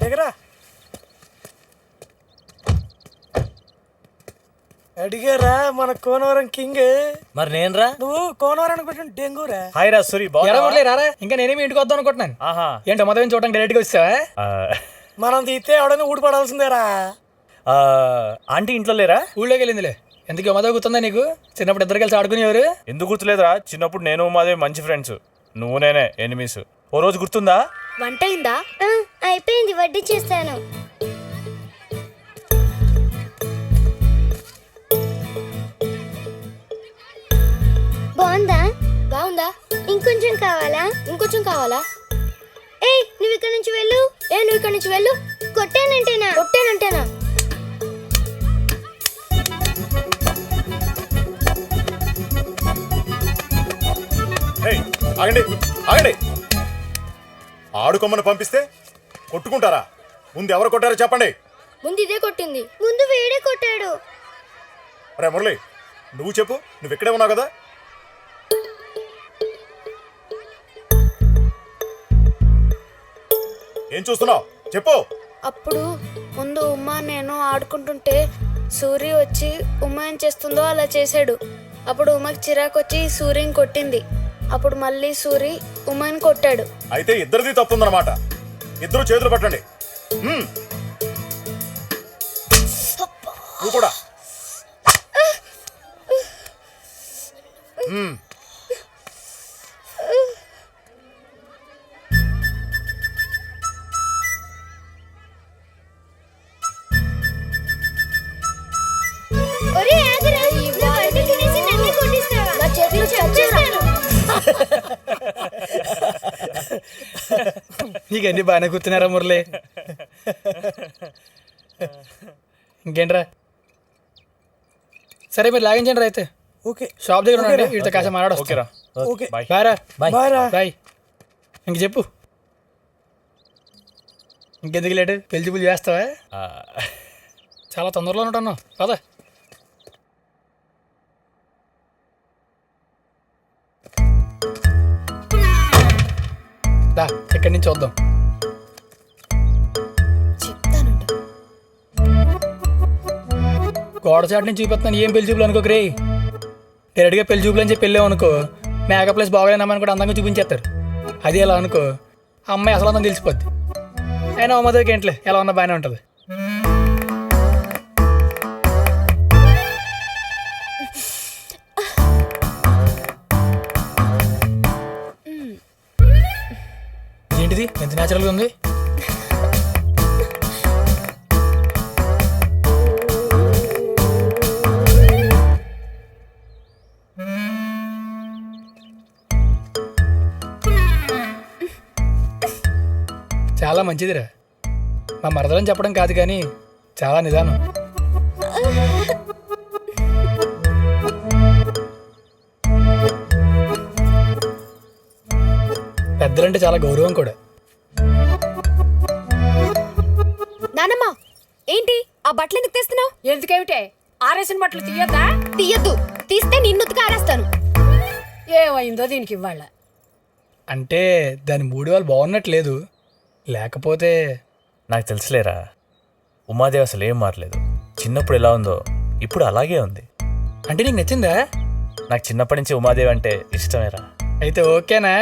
దగ్గరా అడిగారా మన కోనవరం కింగ్. మరి నేనురా, నువ్వు కోనవరానికి పెట్టిన డెంగూరా. హాయ్ రా సూరి, రారా ఇంకా నేనేమి ఇంటికి వద్దాం అనుకుంటున్నాను. ఆహా, ఏంటో మొదలు చూడడానికి డైరెక్ట్గా వచ్చావా? మనం తీస్తే ఎవడైనా ఊడిపడాల్సిందేరా. ఆంటీ ఇంట్లో లేరా? ఊళ్ళోకి వెళ్ళిందిలే. ఎందుకు మదో గుర్తుందా నీకు? చిన్నప్పుడు ఇద్దరు కలిసి ఆడుకునేవారు. ఎందుకు గుర్తులేదురా? చిన్నప్పుడు నేను మాదే మంచి ఫ్రెండ్స్, నువ్వు నేనే ఎనిమీస్. ఓ రోజు గుర్తుందా? వంట అయిందా? అయిపోయింది, వడ్డీ చేస్తాను. బాగుందా? బాగుందా? ఇంకొంచెం కావాలా? ఇంకొంచెం కావాలా? ఏయ్, నువ్వు ఇక్కడ నుంచి వెళ్ళు. నువ్వు ఇక్కడ నుంచి వెళ్ళు. కొట్టానంటేనా? కొట్టానంటేనా? ఆగండి ఆగండి, ఆడుకోమని పంపిస్తే కొట్టుకుంటారా? ముందు ఎవరు కొట్టారో చెప్పండి. ముందు ఇదే కొట్టింది. ముందు వేడే కొట్టాడు. రే మురళి, నువ్వు చెప్పు, నువ్వు ఇక్కడే ఉన్నావు కదా. ఏం చూస్తున్నావు చెప్పు. అప్పుడు ముందు ఉమా నేను ఆడుకుంటుంటే సూరి వచ్చి ఉమా ఏం చేస్తుందో అలా చేశాడు. అప్పుడు ఉమాకి చిరాకు వచ్చి సూర్యని కొట్టింది. అప్పుడు మళ్ళీ సూరి ఉమాని కొట్టాడు. అయితే ఇద్దరిది తప్పుందన్నమాట. ఇద్దరు చేతులు పట్టండి. నువ్వు కూడా. ఒరేయ్, ఆగురా. నా వడ్డీ తినేసి నన్ను కొట్టిస్తావా? నా చేతిలో చచ్చేస్తాను. నీకు అన్ని బాగానే కూర్చున్నారా మురళి? ఇంకేంట్రా? సరే మీరు లాగించండి రా. అయితే ఓకే, షాప్ దగ్గర ఉండండి, వీటితో కాసేపు మాట్లాడొచ్చు. ఓకేరా, ఓకే. బాయ్. బాయ్ రా. బాయ్ రా. బాయ్. ఇంక చెప్పు, ఇంకెందుకు లేటు? పెళ్లి పూలు చేస్తావా? చాలా తొందరలో ఉంటున్నావు పద. దా, ఇక్కడి నుంచి చూద్దాం. చెప్తానంట. గోడ చాటు నుంచి చూపిస్తున్నాను, ఏం పెళ్లి చూపులు అనుకోకరే. డైరెక్ట్గా పెళ్లి చూపులు అని చెప్పి వెళ్ళావు అనుకో, మేకప్ ప్లేస్ బాగోలేనమ్మని కూడా అందంగా చూపించేస్తారు. అది ఎలా అనుకో, ఆ అమ్మాయి అసలు అందని తెలిసిపోద్ది. అయినా అమ్మదోకి ఏంట్లే, ఎలా ఉన్నా బాగానే ఉంటుంది. ఏంటిది ఎంత న్యాచురల్గా ఉంది? చాలా మంచిదిరా. మా మరదలని చెప్పడం కాదు కానీ చాలా నిదానం. పెద్దలంటే చాలా గౌరవం కూడా. నానమ్మ, ఏంటి ఆ బట్టలు ఎందుకు తెస్తున్నావు? ఎందుకేమిటే ఆరేసిన బట్టలు తీయద్దా? తీయద్దు, తీస్తే నిన్ను ఉతికి ఆరేస్తాను. ఏమైందో దీనికి ఇవ్వాల. అంటే దాని మూడు వాళ్ళు బాగున్నట్లేదు, లేకపోతే నాకు తెలుసులేరా, ఉమాదేవి అసలు ఏం మారలేదు. చిన్నప్పుడు ఎలా ఉందో ఇప్పుడు అలాగే ఉంది. అంటే నీకు నచ్చిందా? నాకు చిన్నప్పటి నుంచి ఉమాదేవి అంటే ఇష్టమేరా. అయితే ఓకేనా?